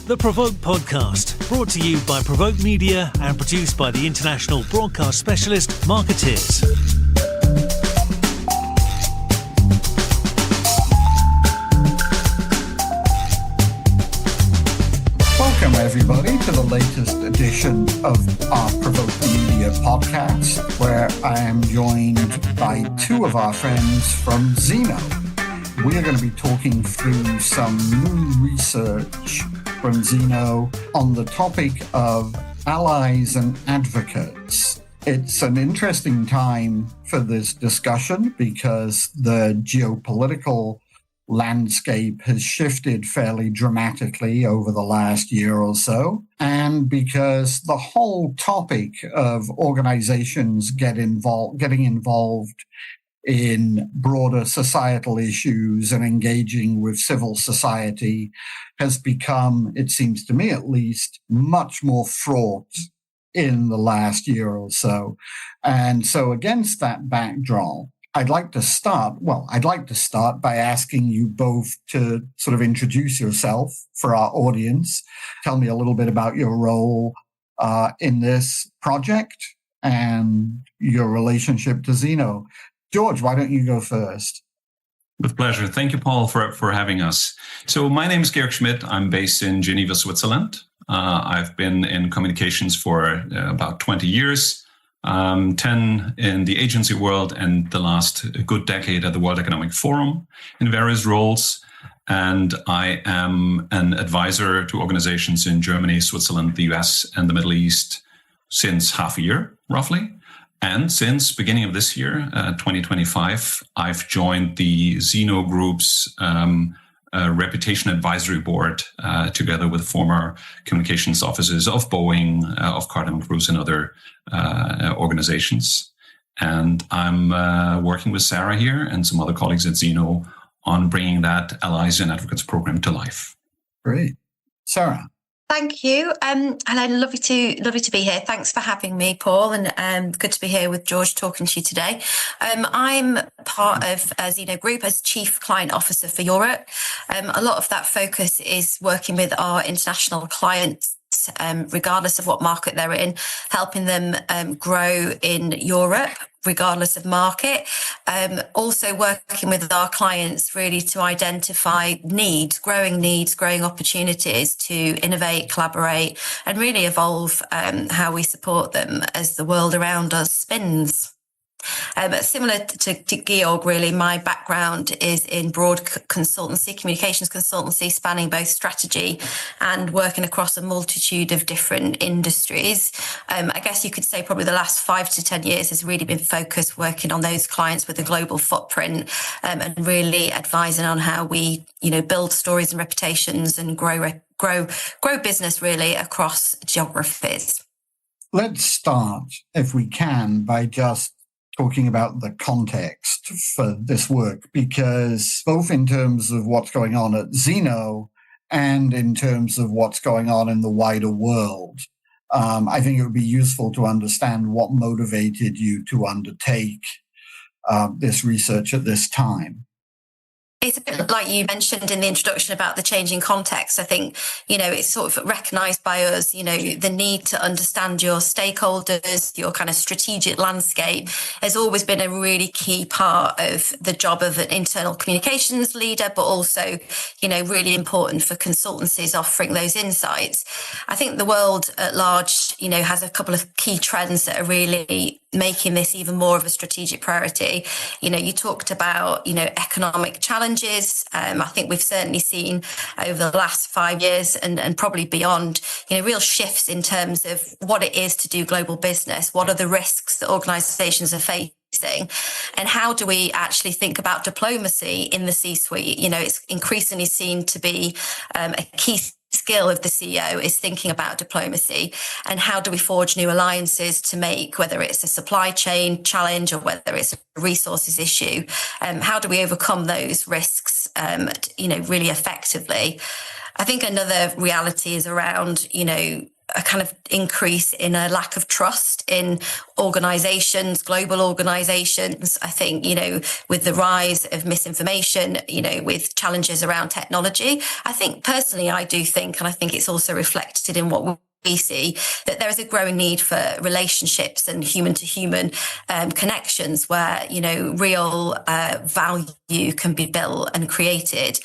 The Provoke Podcast, brought to you by Provoke Media and produced by the international broadcast specialist Marketeers. Welcome, everybody, to the latest edition of our Provoke Media podcast, where I am joined by two of our friends from Zeno. We are going to be talking through some new research from Zeno on the topic of allies and advocates. It's an interesting time for this discussion because the geopolitical landscape has shifted fairly dramatically over the last year or so, and because the whole topic of organizations getting involved in broader societal issues and engaging with civil society has become, it seems to me at least, much more fraught in the last year or so. And so against that backdrop, I'd like to start by asking you both to sort of introduce yourself for our audience. Tell me a little bit about your role in this project and your relationship to Zeno. George, why don't you go first? With pleasure. Thank you, Paul, for having us. So my name is Georg Schmitt. I'm based in Geneva, Switzerland. I've been in communications for about 20 years, 10 in the agency world, and the last good decade at the World Economic Forum in various roles. And I am an advisor to organizations in Germany, Switzerland, the US, and the Middle East since half a year, roughly. And since beginning of this year, 2025, I've joined the Zeno Group's Reputation Advisory Board, together with former communications officers of Boeing, of Cardinal Cruise, and other organizations. And I'm working with Sarah here and some other colleagues at Zeno on bringing that Allies and Advocates program to life. Great. Sarah. Thank you. Hello, lovely to be here. Thanks for having me, Paul, and good to be here with George talking to you today. I'm part of Zeno Group as Chief Client Officer for Europe. A lot of that focus is working with our international clients, regardless of what market they're in, helping them grow in Europe, regardless of market. Also working with our clients really to identify needs, growing opportunities to innovate, collaborate, and really evolve how we support them as the world around us spins. Similar to Georg, really, my background is in broad consultancy, communications consultancy, spanning both strategy and working across a multitude of different industries. I guess you could say probably the last 5 to 10 years has really been focused working on those clients with a global footprint, and really advising on how we, build stories and reputations and grow business really across geographies. Let's start, if we can, by just talking about the context for this work, because both in terms of what's going on at Zeno and in terms of what's going on in the wider world, I think it would be useful to understand what motivated you to undertake this research at this time. It's a bit like you mentioned in the introduction about the changing context. I think, it's sort of recognised by us, the need to understand your stakeholders, your kind of strategic landscape has always been a really key part of the job of an internal communications leader, but also, really important for consultancies offering those insights. I think the world at large, has a couple of key trends that are really making this even more of a strategic priority. You talked about, economic challenges. I think we've certainly seen over the last 5 years and probably beyond, real shifts in terms of what it is to do global business. What are the risks that organizations are facing? And how do we actually think about diplomacy in the C-suite? It's increasingly seen to be a key skill of the CEO is thinking about diplomacy and how do we forge new alliances to make, whether it's a supply chain challenge or whether it's a resources issue, how do we overcome those risks, really effectively? I think another reality is around, a kind of increase in a lack of trust in organizations, global organizations. I think, with the rise of misinformation, with challenges around technology, I think personally, I do think, and I think it's also reflected in what we see, that there is a growing need for relationships and human-to-human connections where, real value can be built and created.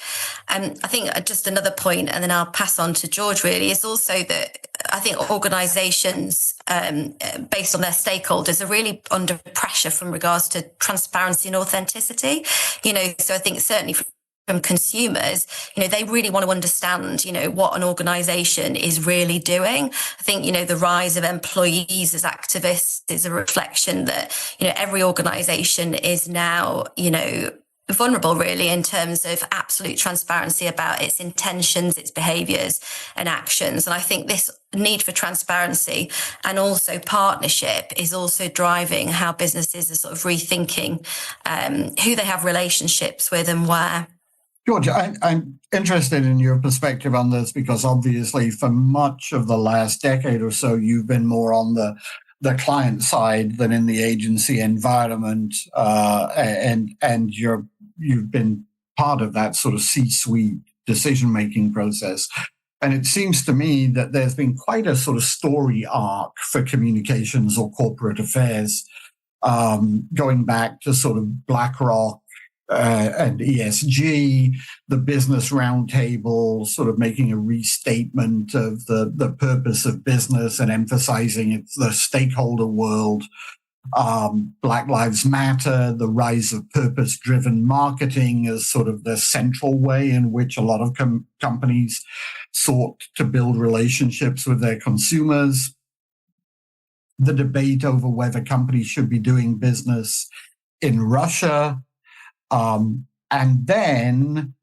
I think just another point, and then I'll pass on to George, really, is also that I think organisations, based on their stakeholders, are really under pressure from regards to transparency and authenticity. So I think certainly from consumers, they really want to understand, what an organisation is really doing. I think, the rise of employees as activists is a reflection that, every organisation is now, vulnerable really in terms of absolute transparency about its intentions, its behaviours and actions. And I think this need for transparency and also partnership is also driving how businesses are sort of rethinking who they have relationships with and where. George, I'm interested in your perspective on this because obviously for much of the last decade or so, you've been more on the client side than in the agency environment, and you've been part of that sort of C-suite decision-making process. And it seems to me that there's been quite a sort of story arc for communications or corporate affairs, going back to sort of BlackRock, and ESG, the Business Roundtable, sort of making a restatement of the purpose of business and emphasizing it's the stakeholder world. Black Lives Matter, the rise of purpose-driven marketing as sort of the central way in which a lot of companies sought to build relationships with their consumers. The debate over whether companies should be doing business in Russia. And then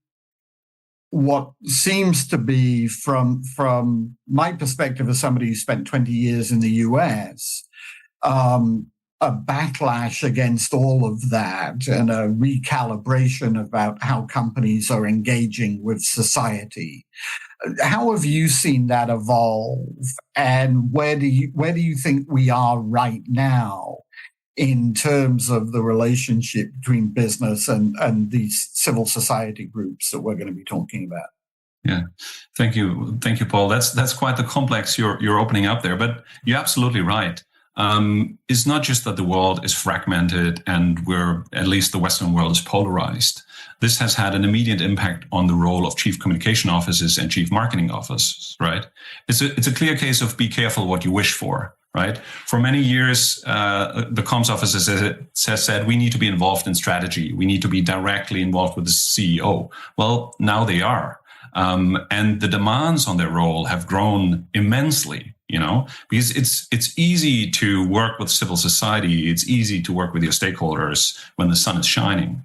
what seems to be, from my perspective as somebody who spent 20 years in the US, a backlash against all of that and a recalibration about how companies are engaging with society. How have you seen that evolve, and where do you think we are right now in terms of the relationship between business and these civil society groups that we're going to be talking about? Yeah, thank you, Paul. That's quite the complex you're opening up there. But you're absolutely right. It's not just that the world is fragmented and at least the Western world is polarized. This has had an immediate impact on the role of chief communication officers and chief marketing officers. Right? It's a clear case of be careful what you wish for. Right. For many years, the comms officers has said we need to be involved in strategy. We need to be directly involved with the CEO. Well, now they are. And the demands on their role have grown immensely, because it's easy to work with civil society. It's easy to work with your stakeholders when the sun is shining.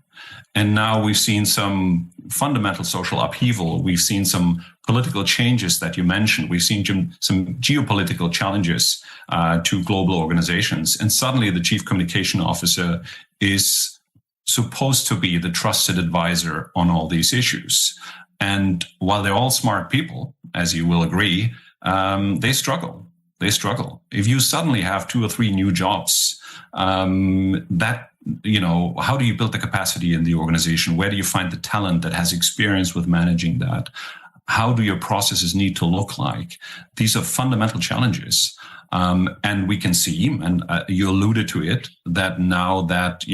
And now we've seen some fundamental social upheaval. We've seen some political changes that you mentioned. We've seen some geopolitical challenges to global organizations. And suddenly the chief communication officer is supposed to be the trusted advisor on all these issues. And while they're all smart people, as you will agree, they struggle. If you suddenly have 2 or 3 new jobs, how do you build the capacity in the organization? Where do you find the talent that has experience with managing that? How do your processes need to look like? These are fundamental challenges. And we can see, and you alluded to it, that now that,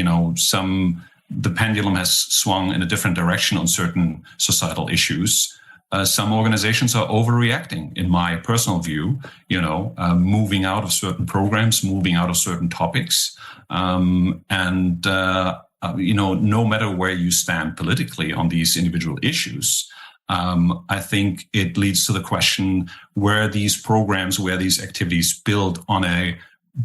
the pendulum has swung in a different direction on certain societal issues. Some organizations are overreacting, in my personal view, moving out of certain programs, moving out of certain topics. No matter where you stand politically on these individual issues, I think it leads to the question where these programs, where these activities build on a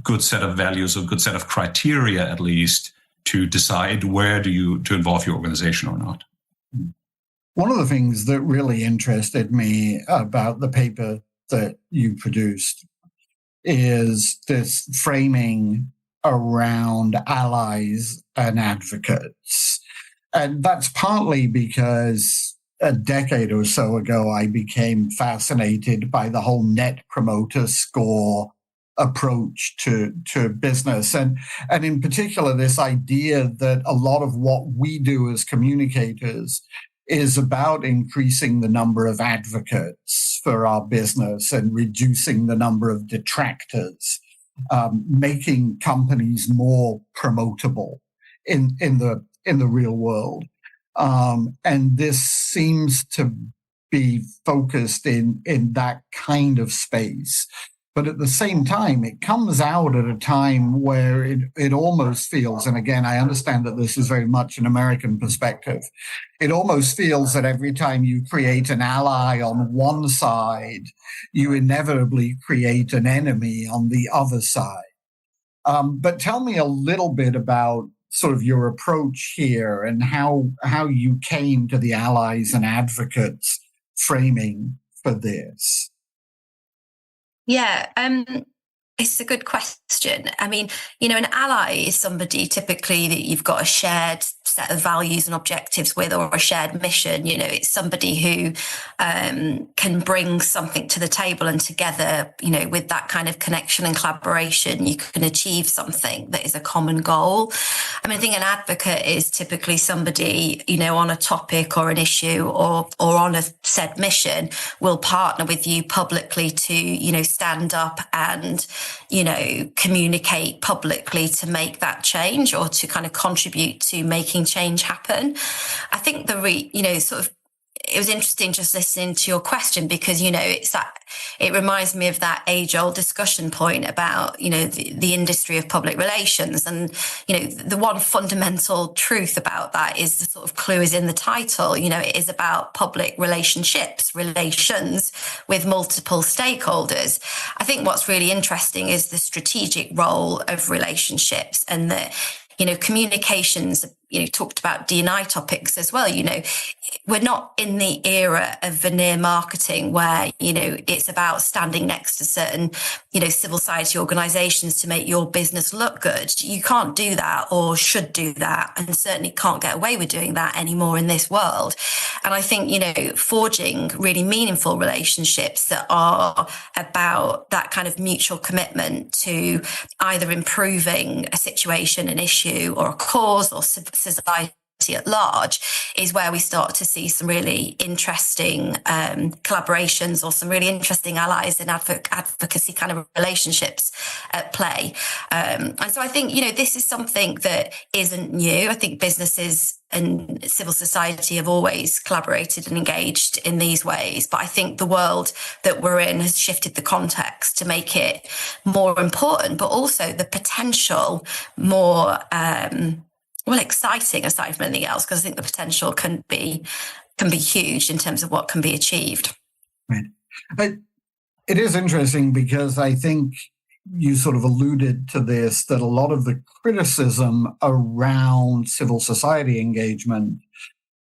good set of values, a good set of criteria, at least, to decide to involve your organization or not. One of the things that really interested me about the paper that you produced is this framing around allies and advocates. And that's partly because a decade or so ago, I became fascinated by the whole net promoter score approach to business. And in particular, this idea that a lot of what we do as communicators is about increasing the number of advocates for our business and reducing the number of detractors, making companies more promotable in the real world. And this seems to be focused in that kind of space. But at the same time, it comes out at a time where it almost feels, and again, I understand that this is very much an American perspective, it almost feels that every time you create an ally on one side, you inevitably create an enemy on the other side. But tell me a little bit about sort of your approach here and how you came to the allies and advocates framing for this. Yeah, it's a good question. I mean, an ally is somebody typically that you've got a shared set of values and objectives with, or a shared mission. It's somebody who can bring something to the table, and together, with that kind of connection and collaboration, you can achieve something that is a common goal. I think an advocate is typically somebody, on a topic or an issue or on a said mission, will partner with you publicly to, stand up and, communicate publicly to make that change, or to kind of contribute to making change happen. I think it was interesting just listening to your question, because, it reminds me of that age-old discussion point about, the industry of public relations. And, the one fundamental truth about that is the sort of clue is in the title. It is about public relationships, relations with multiple stakeholders. I think what's really interesting is the strategic role of relationships, and that, communications, talked about D&I topics as well. We're not in the era of veneer marketing where, it's about standing next to certain, civil society organizations to make your business look good. You can't do that, or should do that, and certainly can't get away with doing that anymore in this world. And I think, forging really meaningful relationships that are about that kind of mutual commitment to either improving a situation, an issue, or a cause, or society at large, is where we start to see some really interesting collaborations, or some really interesting allies and advocacy kind of relationships at play. And so I think, this is something that isn't new. I think businesses and civil society have always collaborated and engaged in these ways. But I think the world that we're in has shifted the context to make it more important, but also the potential more exciting, aside from anything else, because I think the potential can be huge in terms of what can be achieved. Right. But it is interesting, because I think you sort of alluded to this, that a lot of the criticism around civil society engagement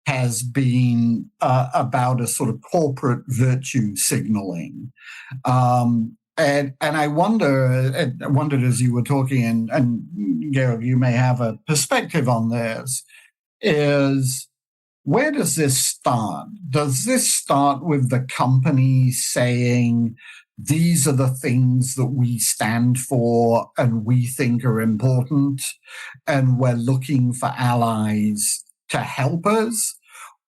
has been about a sort of corporate virtue signaling. And I wondered as you were talking, and Georg, you may have a perspective on this, is where does this start? Does this start with the company saying, these are the things that we stand for and we think are important, and we're looking for allies to help us?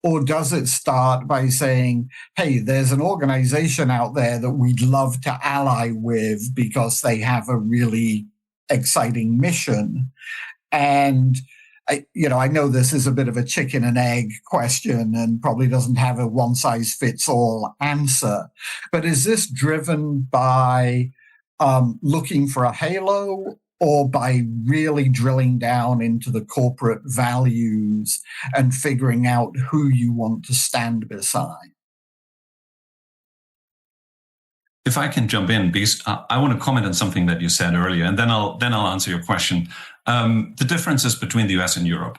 Or does it start by saying, hey, there's an organization out there that we'd love to ally with because they have a really exciting mission? And, I know this is a bit of a chicken and egg question and probably doesn't have a one-size-fits-all answer. But is this driven by looking for a halo, or by really drilling down into the corporate values and figuring out who you want to stand beside? If I can jump in, because I want to comment on something that you said earlier, and then I'll answer your question. The differences between the US and Europe.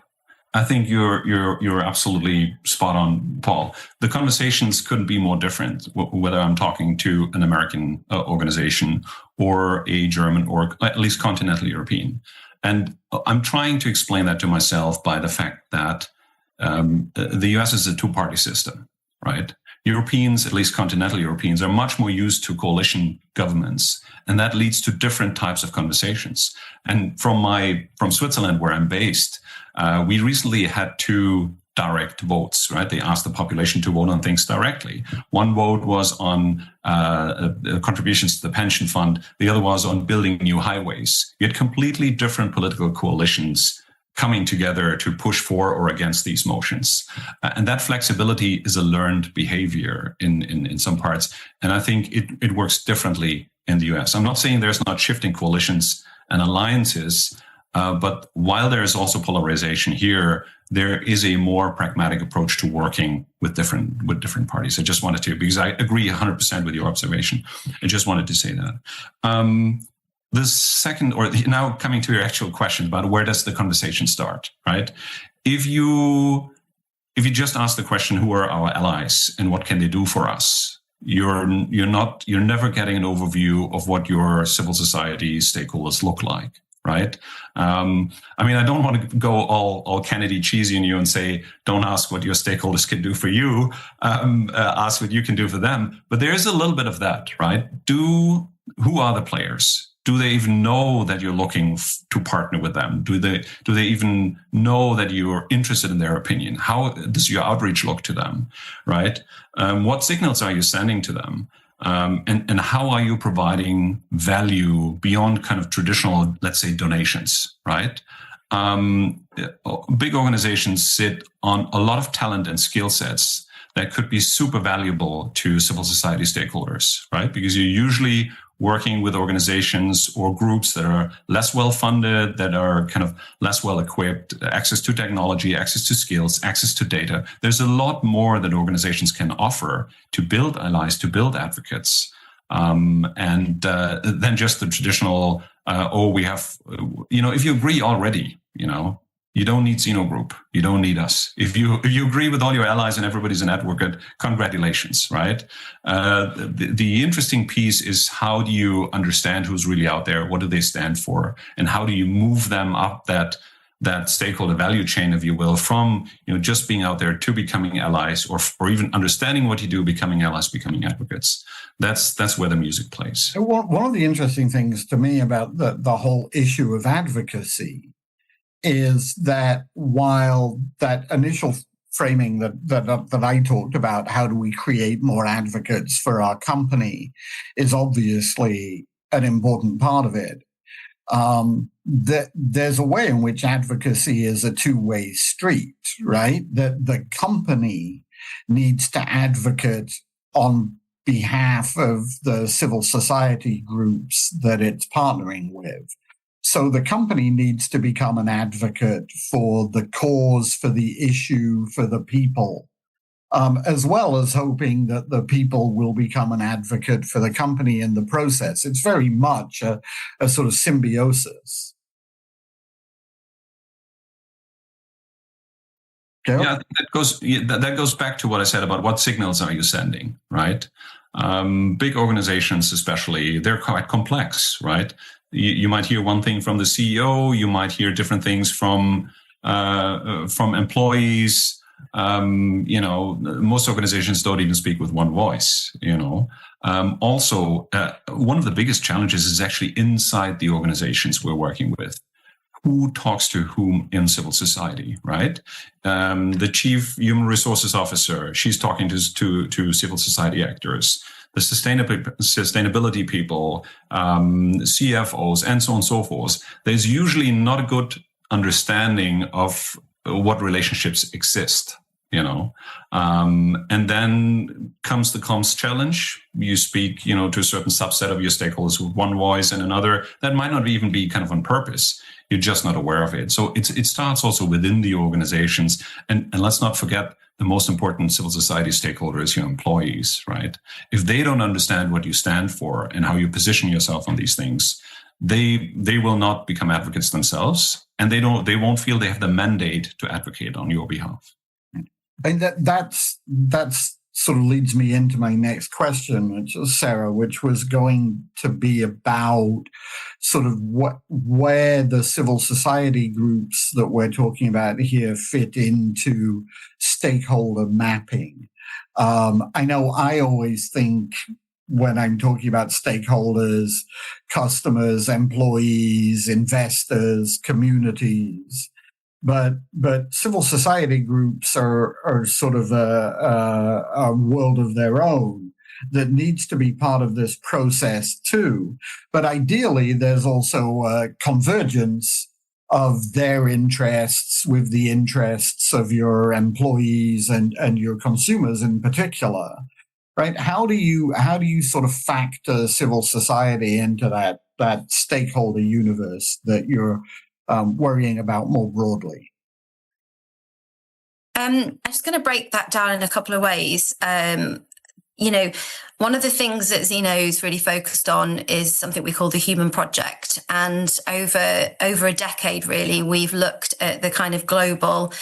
I think you're absolutely spot on, Paul. The conversations couldn't be more different, whether I'm talking to an American organization or a German, or at least continental European. And I'm trying to explain that to myself by the fact that The US is a two-party system, right? Europeans, at least continental Europeans, are much more used to coalition governments, and that leads to different types of conversations. And from Switzerland, where I'm based, we recently had 2 direct votes, right? They asked the population to vote on things directly. One vote was on contributions to the pension fund. The other was on building new highways. You had completely different political coalitions coming together to push for or against these motions. And that flexibility is a learned behavior in some parts. And I think it works differently in the US. I'm not saying there's not shifting coalitions and alliances, but while there is also polarization here, there is a more pragmatic approach to working with different parties. I just wanted to, because I agree 100% with your observation. I just wanted to say that. The second, or now coming to your actual question about where does the conversation start, right? If you just ask the question, who are our allies and what can they do for us? You're never getting an overview of what your civil society stakeholders look like, right? I mean, I don't want to go all Kennedy cheesy on you and say, don't ask what your stakeholders can do for you, ask what you can do for them. But there is a little bit of that, right? Who are the players? Do they even know that you're looking to partner with them? Do they even know that you're interested in their opinion? How does your outreach look to them, right? What signals are you sending to them? And how are you providing value beyond kind of traditional, let's say, donations, right? Big organizations sit on a lot of talent and skill sets that could be super valuable to civil society stakeholders, right? Because you're usually working with organizations or groups that are less well-funded, that are kind of less well-equipped, access to technology, access to skills, access to data. There's a lot more that organizations can offer to build allies, to build advocates, and then just the traditional, we have, if you agree already, you don't need Zeno Group. You don't need us. If you agree with all your allies and everybody's an advocate, congratulations, right? The interesting piece is, how do you understand who's really out there? What do they stand for? And how do you move them up that stakeholder value chain, if you will, from just being out there to becoming allies, or even understanding what you do, becoming allies, becoming advocates. That's where the music plays. One of the interesting things to me about the whole issue of advocacy is that while that initial framing that I talked about, how do we create more advocates for our company, is obviously an important part of it. There's a way in which advocacy is a two-way street, right? That the company needs to advocate on behalf of the civil society groups that it's partnering with. So the company needs to become an advocate for the cause, for the issue, for the people, as well as hoping that the people will become an advocate for the company in the process. It's very much a sort of symbiosis. Okay. Yeah, I think that goes back to what I said about what signals are you sending, right? Big organizations, especially, they're quite complex, right? You might hear one thing from the CEO. You might hear different things from employees. Most organizations don't even speak with one voice. Also, one of the biggest challenges is actually inside the organizations we're working with. Who talks to whom in civil society, right? The chief human resources officer, she's talking to civil society actors. The sustainability people, CFOs, and so on and so forth. There's usually not a good understanding of what relationships exist, and then comes the comms challenge. You speak, to a certain subset of your stakeholders with one voice and another. That might not even be kind of on purpose. You're just not aware of it. So it starts also within the organizations. And let's not forget, the most important civil society stakeholder is your employees, right? If they don't understand what you stand for and how you position yourself on these things, they will not become advocates themselves, and they won't feel they have the mandate to advocate on your behalf. And that's sort of leads me into my next question, which is Sarah, which was going to be about sort of where the civil society groups that we're talking about here fit into stakeholder mapping. I know I always think when I'm talking about stakeholders, customers, employees, investors, communities. But civil society groups are sort of a world of their own that needs to be part of this process too. But ideally, there's also a convergence of their interests with the interests of your employees and your consumers in particular, right? How do you sort of factor civil society into that stakeholder universe that you're worrying about more broadly? I'm just going to break that down in a couple of ways. One of the things that Zeno's really focused on is something we call the human project. And over a decade, really, we've looked at the kind of global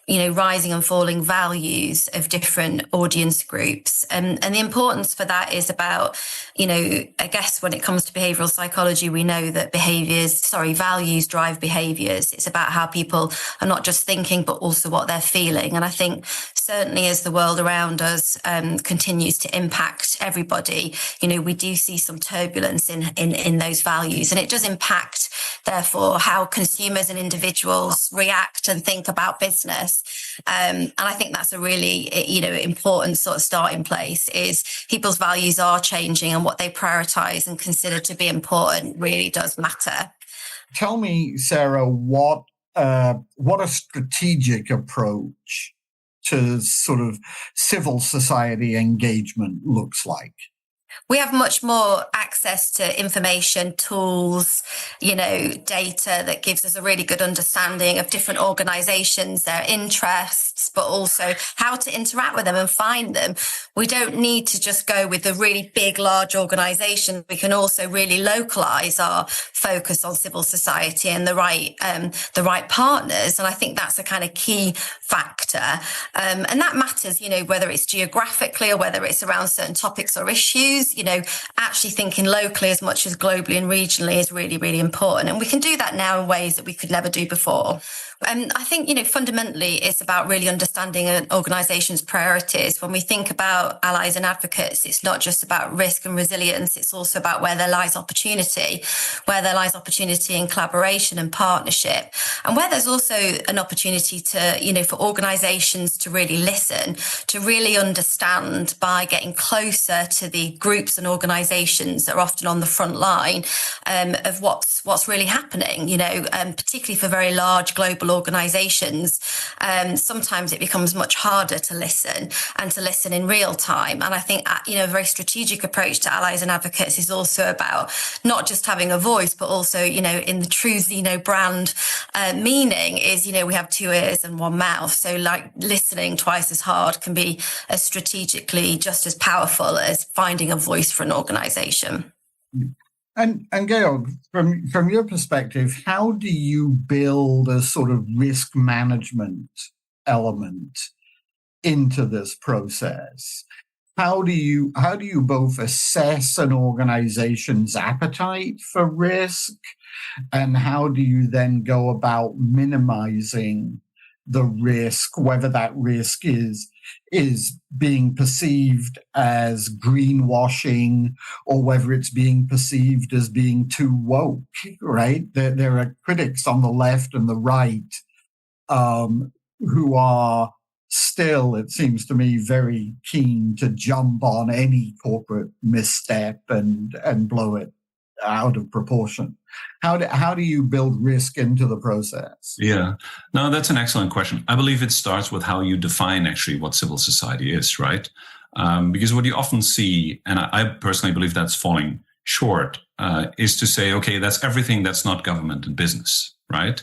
rising and falling values of different audience groups. And the importance for that is about, I guess when it comes to behavioral psychology, we know that values drive behaviors. It's about how people are not just thinking, but also what they're feeling. And I think certainly as the world around us continues to impact everybody, we do see some turbulence in those values. And it does impact, therefore, how consumers and individuals react and think about business. And I think that's a really, important sort of starting place is people's values are changing and what they prioritize and consider to be important really does matter. Tell me, Sarah, what a strategic approach to sort of civil society engagement looks like. We have much more access to information, tools, data that gives us a really good understanding of different organizations, their interests, but also how to interact with them and find them. We don't need to just go with the really big, large organization. We can also really localize our focus on civil society and the right partners. And I think that's a kind of key factor. And that matters, whether it's geographically or whether it's around certain topics or issues. Actually thinking locally as much as globally and regionally is really, really important. And we can do that now in ways that we could never do before. I think, fundamentally, it's about really understanding an organization's priorities. When we think about allies and advocates, it's not just about risk and resilience. It's also about where there lies opportunity in collaboration and partnership, and where there's also an opportunity to, for organizations to really listen, to really understand by getting closer to the groups and organizations that are often on the front line of what's really happening, particularly for very large global organizations. Sometimes it becomes much harder to listen and to listen in real time. And I think, a very strategic approach to allies and advocates is also about not just having a voice, but also, in the true Zeno brand meaning is, we have two ears and one mouth. So like listening twice as hard can be as strategically just as powerful as finding a voice for an organization. And Georg, from your perspective, how do you build a sort of risk management element into this process? How do you both assess an organization's appetite for risk, and how do you then go about minimizing the risk, whether that risk is being perceived as greenwashing or whether it's being perceived as being too woke, right? There are critics on the left and the right who are still, it seems to me, very keen to jump on any corporate misstep and blow it out of proportion. How do you build risk into the process? Yeah, no, that's an excellent question. I believe it starts with how you define actually what civil society is, right? Because what you often see, and I personally believe that's falling short, is to say, okay, that's everything that's not government and business, right?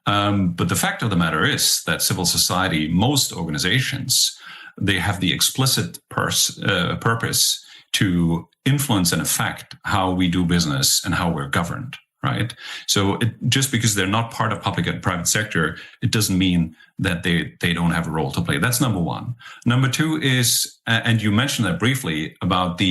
But the fact of the matter is that civil society, most organizations, they have the explicit purpose to influence and affect how we do business and how we're governed, right? So just because they're not part of public and private sector, it doesn't mean that they don't have a role to play. That's number one. Number two is, and you mentioned that briefly, about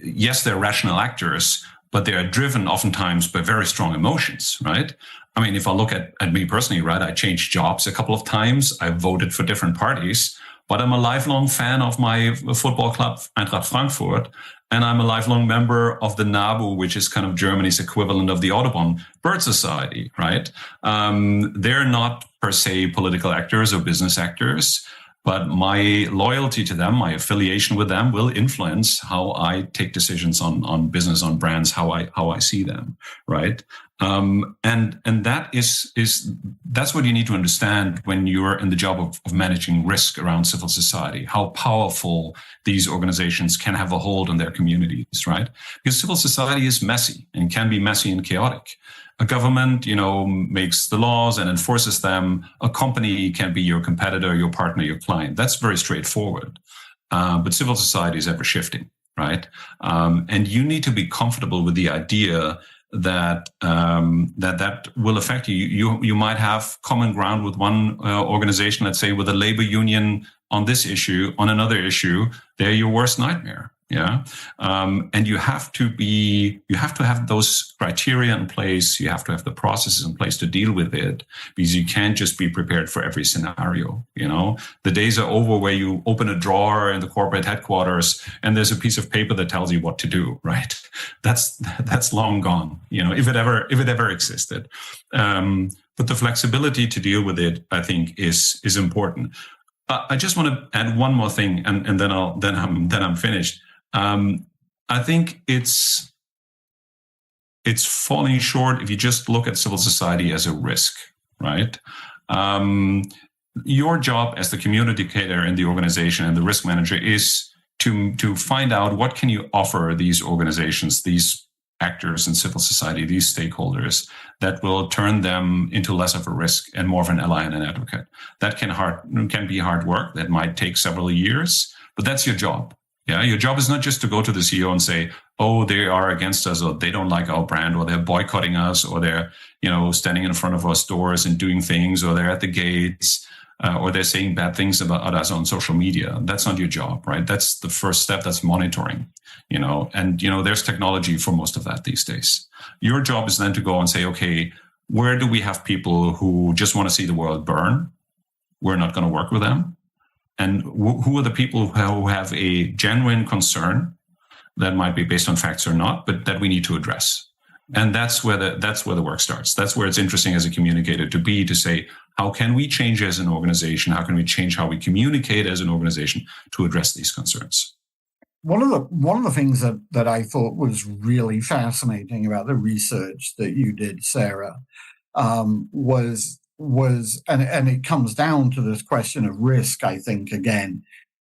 yes, they're rational actors, but they are driven oftentimes by very strong emotions, right? I mean, if I look at me personally, right, I changed jobs a couple of times. I voted for different parties, but I'm a lifelong fan of my football club, Eintracht Frankfurt, and I'm a lifelong member of the NABU, which is kind of Germany's equivalent of the Audubon Bird Society, right? They're not per se political actors or business actors, but my loyalty to them, my affiliation with them, will influence how I take decisions on business, on brands, how I see them, right? And that's what you need to understand when you're in the job of managing risk around civil society, how powerful these organizations can have a hold on their communities, right? Because civil society is messy and can be messy and chaotic. A government, makes the laws and enforces them. A company can be your competitor, your partner, your client. That's very straightforward. But civil society is ever shifting, right? And you need to be comfortable with the idea that will affect you. You might have common ground with one organization, let's say with a labor union on this issue, on another issue, they're your worst nightmare. Yeah. And you have to have those criteria in place. You have to have the processes in place to deal with it, because you can't just be prepared for every scenario. The days are over where you open a drawer in the corporate headquarters and there's a piece of paper that tells you what to do, right? That's long gone, if it ever existed. But the flexibility to deal with it, I think, is important. I just want to add one more thing, and then I'm finished. I think it's falling short if you just look at civil society as a risk, right? Your job as the communicator in the organization and the risk manager is to find out what can you offer these organizations, these actors in civil society, these stakeholders, that will turn them into less of a risk and more of an ally and an advocate. That can be hard work. That might take several years, but that's your job. Yeah, your job is not just to go to the CEO and say, oh, they are against us, or they don't like our brand, or they're boycotting us, or they're, standing in front of our stores and doing things, or they're at the gates, or they're saying bad things about us on social media. That's not your job, right? That's the first step. That's monitoring, and, there's technology for most of that these days. Your job is then to go and say, okay, where do we have people who just want to see the world burn? We're not going to work with them. And who are the people who have a genuine concern that might be based on facts or not, but that we need to address? And that's where the work starts. That's where it's interesting as a communicator to say, how can we change as an organization? How can we change how we communicate as an organization to address these concerns? One of the things that I thought was really fascinating about the research that you did, Sarah, was and it comes down to this question of risk, I think, again,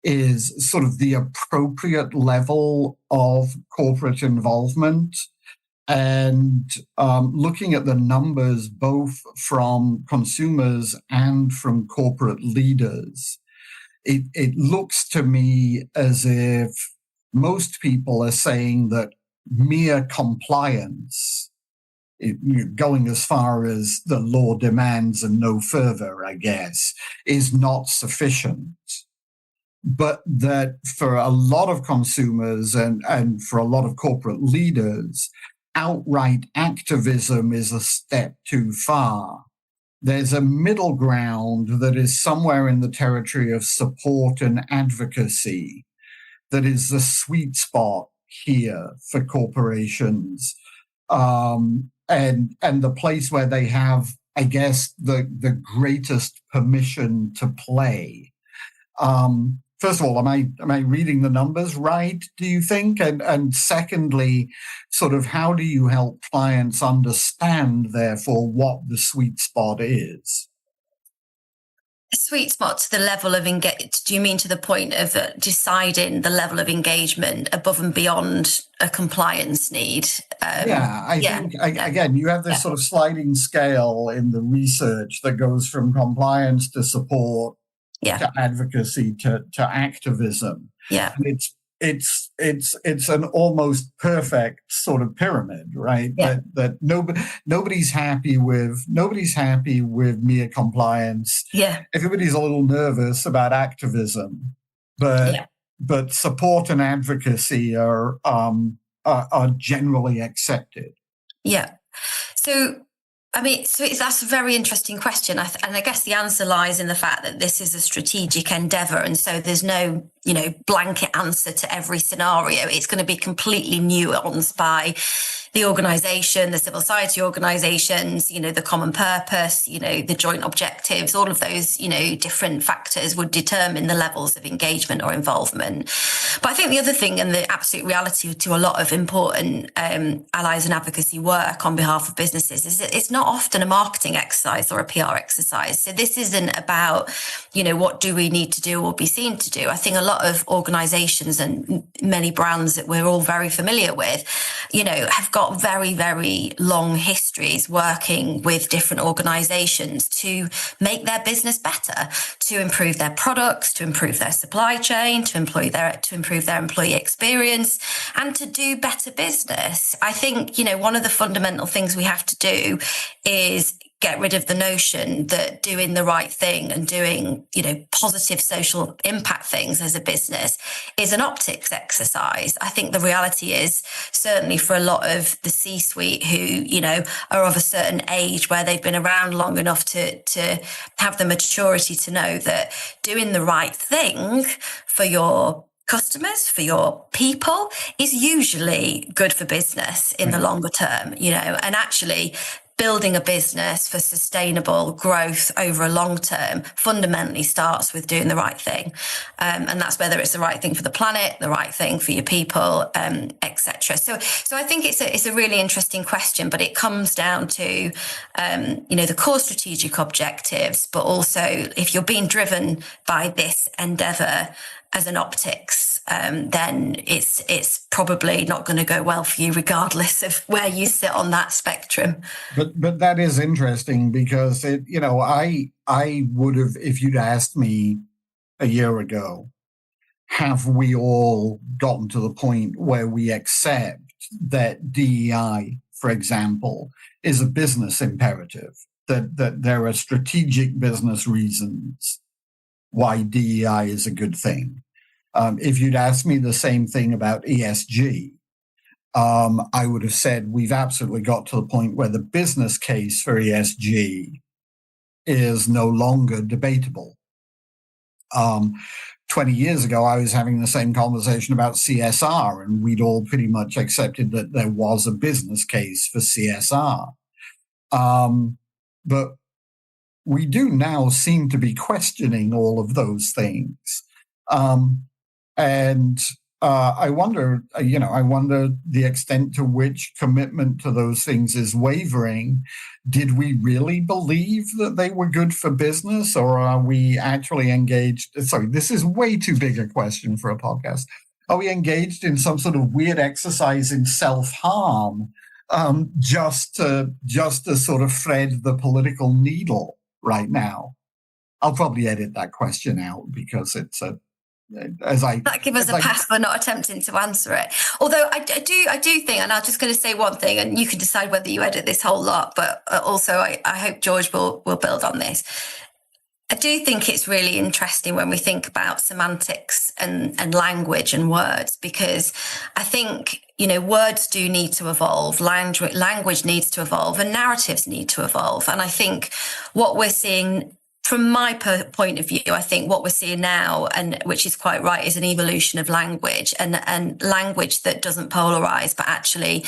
is sort of the appropriate level of corporate involvement, and looking at the numbers both from consumers and from corporate leaders. It looks to me as if most people are saying that mere compliance, going as far as the law demands and no further, I guess, is not sufficient. But that for a lot of consumers and for a lot of corporate leaders, outright activism is a step too far. There's a middle ground that is somewhere in the territory of support and advocacy that is the sweet spot here for corporations. And the place where they have, I guess, the greatest permission to play. First of all, am I reading the numbers right, do you think? And secondly, sort of how do you help clients understand, therefore, what the sweet spot is? A sweet spot to the level of engagement. Do you mean to the point of deciding the level of engagement above and beyond a compliance need? I think, again, you have this sort of sliding scale in the research that goes from compliance to support, to advocacy, to activism. Yeah. And it's it's an almost perfect sort of pyramid, right? Yeah. That nobody's happy with mere compliance. Yeah. Everybody's a little nervous about activism, but support and advocacy are generally accepted. Yeah. So, I mean, that's a very interesting question. And I guess the answer lies in the fact that this is a strategic endeavor. And so there's no, blanket answer to every scenario. It's going to be completely nuanced by the organization, the civil society organizations, the common purpose, the joint objectives, all of those, different factors would determine the levels of engagement or involvement. But I think the other thing, and the absolute reality to a lot of important allies and advocacy work on behalf of businesses, is that it's not often a marketing exercise or a PR exercise. So this isn't about, what do we need to do or be seen to do. I think a lot of organizations and many brands that we're all very familiar with, have got very, very long histories working with different organizations to make their business better, to improve their products, to improve their supply chain, to improve their employee experience, and to do better business. I think, one of the fundamental things we have to do is get rid of the notion that doing the right thing and doing, positive social impact things as a business is an optics exercise. I think the reality is, certainly for a lot of the C-suite who, are of a certain age where they've been around long enough to have the maturity to know that doing the right thing for your customers, for your people, is usually good for business in the longer term, and actually building a business for sustainable growth over a long term fundamentally starts with doing the right thing. And that's whether it's the right thing for the planet, the right thing for your people, etc. So I think it's a really interesting question, but it comes down to, the core strategic objectives, but also if you're being driven by this endeavor as an optics, then it's probably not going to go well for you, regardless of where you sit on that spectrum. But that is interesting because I would have, if you'd asked me a year ago, have we all gotten to the point where we accept that DEI, for example, is a business imperative, that there are strategic business reasons why DEI is a good thing. If you'd asked me the same thing about ESG, I would have said we've absolutely got to the point where the business case for ESG is no longer debatable. 20 years ago, I was having the same conversation about CSR, and we'd all pretty much accepted that there was a business case for CSR. But we do now seem to be questioning all of those things. I wonder the extent to which commitment to those things is wavering. Did we really believe that they were good for business, or are we actually engaged? Sorry, this is way too big a question for a podcast. Are we engaged in some sort of weird exercise in self-harm, just to sort of thread the political needle right now? I'll probably edit that question out because it's that give us a pass for not attempting to answer it. Although I do think, and I'm just going to say one thing, and you can decide whether you edit this whole lot, but also I hope George will build on this. I do think it's really interesting when we think about semantics and language and words, because I think, words do need to evolve, language needs to evolve, and narratives need to evolve. And I think what we're seeing, from my point of view, I think what we're seeing now, and which is quite right, is an evolution of language and language that doesn't polarize, but actually,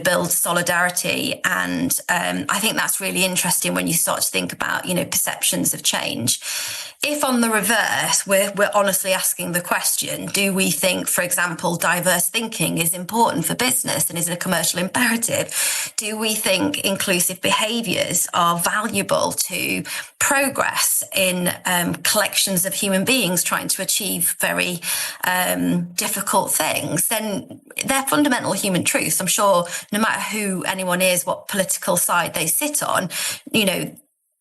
builds solidarity. And I think that's really interesting when you start to think about, perceptions of change. If on the reverse, we're honestly asking the question, do we think, for example, diverse thinking is important for business and is a commercial imperative? Do we think inclusive behaviors are valuable to progress in collections of human beings trying to achieve very difficult things? Then they're fundamental human truths. I'm sure no matter who anyone is, what political side they sit on,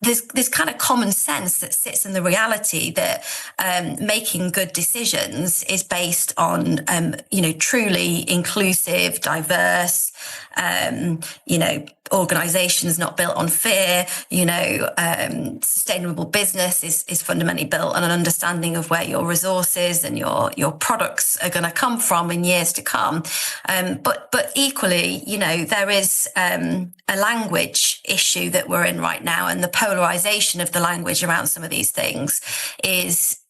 there's kind of common sense that sits in the reality that making good decisions is based on truly inclusive, diverse, organizations not built on fear. Sustainable business is fundamentally built on an understanding of where your resources and your products are going to come from in years to come. But equally, there is a language issue that we're in right now, and the polarization of the language around some of these things is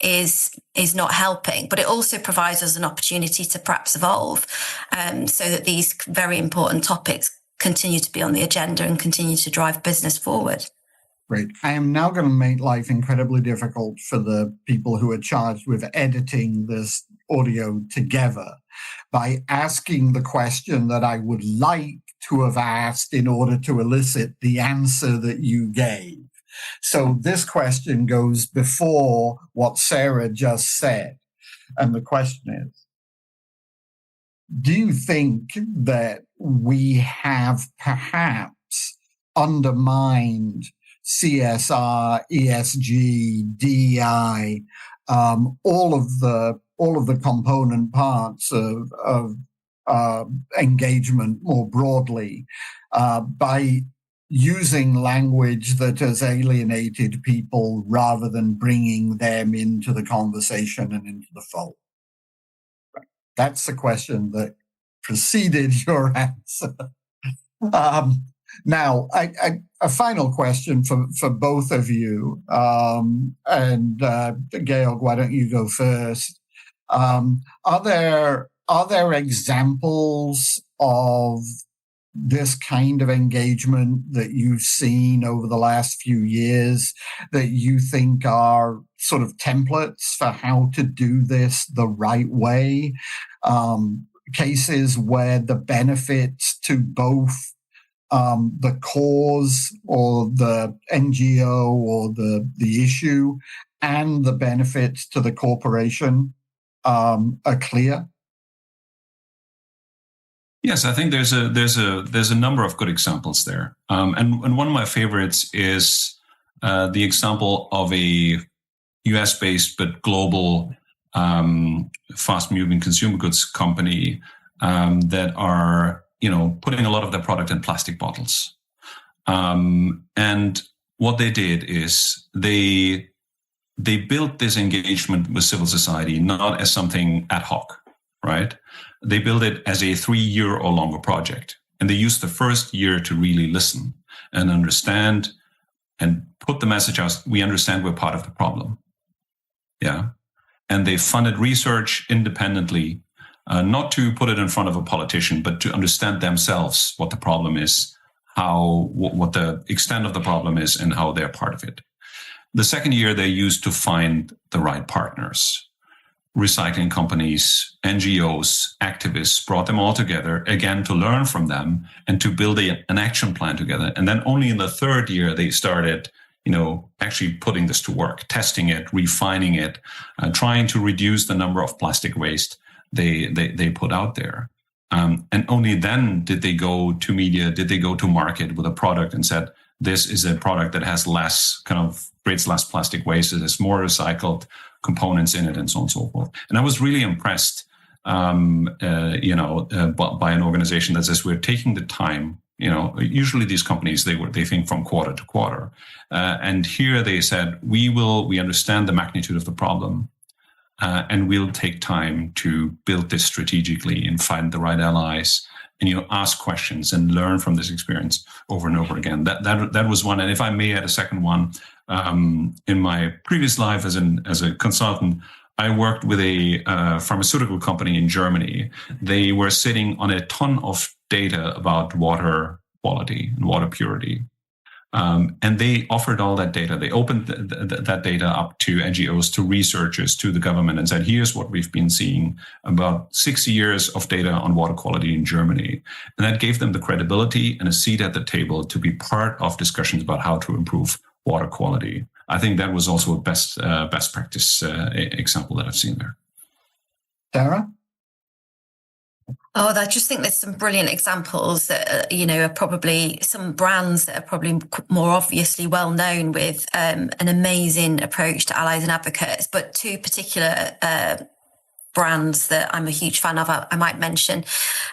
not helping. But it also provides us an opportunity to perhaps evolve, so that these very important topics continue to be on the agenda and continue to drive business forward. Great. I am now going to make life incredibly difficult for the people who are charged with editing this audio together by asking the question that I would like to have asked in order to elicit the answer that you gave. So this question goes before what Sarah just said. And the question is, do you think that we have perhaps undermined CSR, ESG, DEI, all of the component parts of engagement more broadly, by using language that has alienated people rather than bringing them into the conversation and into the fold? That's the question that preceded your answer. Now, a final question for both of you, and Georg, why don't you go first? Are there examples of this kind of engagement that you've seen over the last few years that you think are sort of templates for how to do this the right way? Cases where the benefits to both the cause or the NGO or the issue and the benefits to the corporation are clear? Yes, I think there's a number of good examples there, and one of my favorites is the example of a U.S.-based but global fast-moving consumer goods company that are putting a lot of their product in plastic bottles, and what they did is they built this engagement with civil society not as something ad hoc, right? They built it as a 3-year or longer project. And they used the first year to really listen and understand and put the message out. We understand we're part of the problem. Yeah. And they funded research independently, not to put it in front of a politician, but to understand themselves what the problem is, what the extent of the problem is, and how they're part of it. The second year they used to find the right partners. Recycling companies, NGOs, activists, brought them all together, again, to learn from them and to build an action plan together. And then only in the third year, they started, actually putting this to work, testing it, refining it, trying to reduce the number of plastic waste they put out there. And only then did they go to media, did they go to market with a product and said, this is a product that has creates less plastic waste, it has more recycled components in it, and so on and so forth. And I was really impressed, by an organization that says we're taking the time. Usually these companies they think from quarter to quarter, and here they said we understand the magnitude of the problem, and we'll take time to build this strategically and find the right allies, and ask questions and learn from this experience over and over again. That was one. And if I may add a second one, in my previous life as a consultant, I worked with a pharmaceutical company in Germany. They were sitting on a ton of data about water quality and water purity. And they offered all that data. They opened that data up to NGOs, to researchers, to the government, and said, here's what we've been seeing, about 60 years of data on water quality in Germany. And that gave them the credibility and a seat at the table to be part of discussions about how to improve water quality. I think that was also a best practice example that I've seen there. Sarah? Oh, I just think there's some brilliant examples that, are probably some brands that are probably more obviously well known with an amazing approach to allies and advocates, but two particular brands that I'm a huge fan of, I might mention.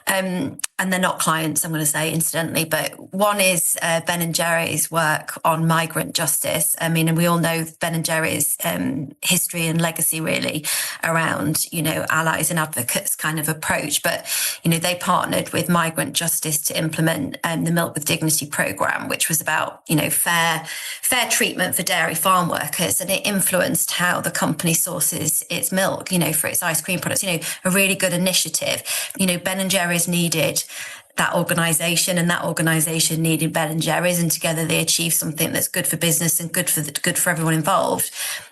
And they're not clients, I'm going to say incidentally, but one is Ben & Jerry's work on migrant justice. I mean, and we all know Ben & Jerry's history and legacy really around, allies and advocates kind of approach. But, they partnered with Migrant Justice to implement the Milk with Dignity programme, which was about, fair treatment for dairy farm workers. And it influenced how the company sources its milk, for its ice cream products, a really good initiative. Ben & Jerry's needed that organisation, and that organisation needed Ben & Jerry's, and together they achieved something that's good for business and good for everyone involved.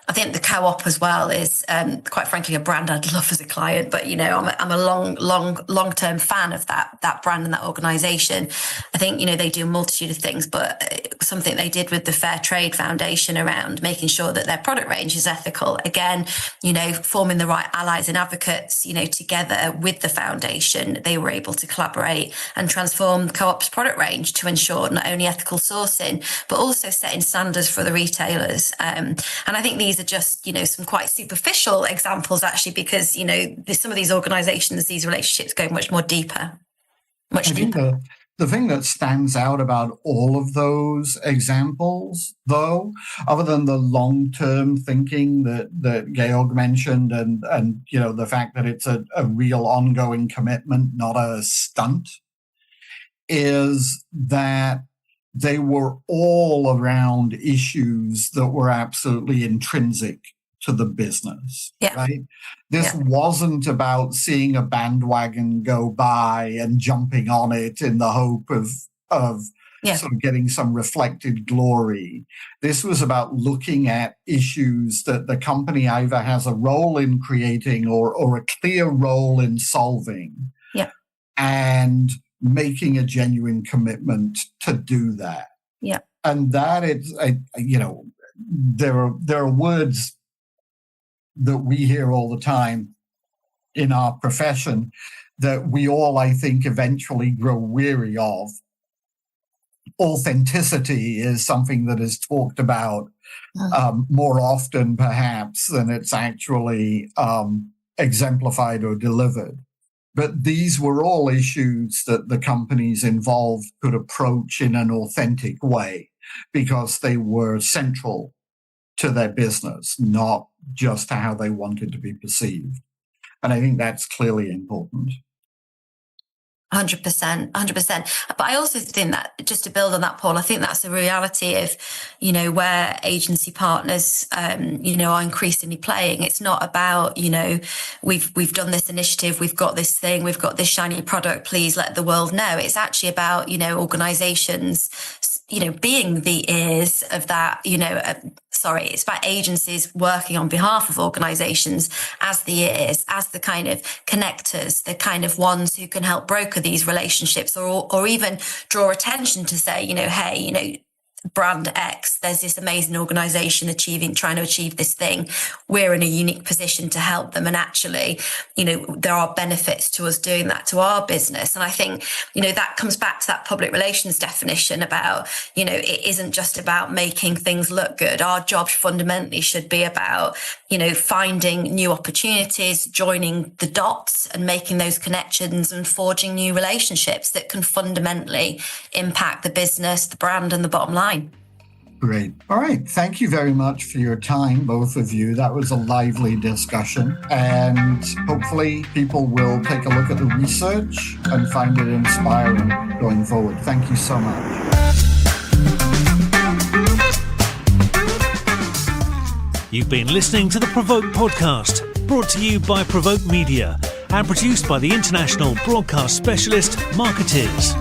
I think the Co-op as well is, quite frankly, a brand I'd love as a client. But I'm a long-term fan of that brand and that organisation. I think they do a multitude of things, but something they did with the Fair Trade Foundation around making sure that their product range is ethical. Again, forming the right allies and advocates, together with the foundation, they were able to collaborate and transform the Co-op's product range to ensure not only ethical sourcing but also setting standards for the retailers. And I think these are just, some quite superficial examples actually, because, some of these organisations, these relationships go much more deeper, much deeper. The thing that stands out about all of those examples, though, other than the long-term thinking that Georg mentioned and the fact that it's a real ongoing commitment, not a stunt, is that they were all around issues that were absolutely intrinsic to the business, right? This wasn't about seeing a bandwagon go by and jumping on it in the hope of sort of getting some reflected glory. This was about looking at issues that the company either has a role in creating or a clear role in solving, and making a genuine commitment to do that. Yeah. And that is, there are words that we hear all the time in our profession that we all, I think, eventually grow weary of. Authenticity is something that is talked about more often, perhaps, than it's actually exemplified or delivered. But these were all issues that the companies involved could approach in an authentic way because they were central to their business, not just to how they wanted to be perceived. And I think that's clearly important. 100%. But I also think that, just to build on that, Paul, I think that's a reality of, where agency partners, are increasingly playing. It's not about, we've done this initiative, we've got this thing, we've got this shiny product, please let the world know. It's actually about, organizations, being the ears of that, it's about agencies working on behalf of organizations as the ears, as the kind of connectors, the kind of ones who can help broker these relationships or even draw attention to say, hey, brand X, there's this amazing organization trying to achieve this thing. We're in a unique position to help them. And actually, there are benefits to us doing that to our business. And I think, that comes back to that public relations definition about, it isn't just about making things look good. Our job fundamentally should be about, finding new opportunities, joining the dots and making those connections and forging new relationships that can fundamentally impact the business, the brand and the bottom line. Great. All right. Thank you very much for your time, both of you. That was a lively discussion. And hopefully people will take a look at the research and find it inspiring going forward. Thank you so much. You've been listening to the Provoke podcast, brought to you by Provoke Media and produced by the international broadcast specialist Marketeers.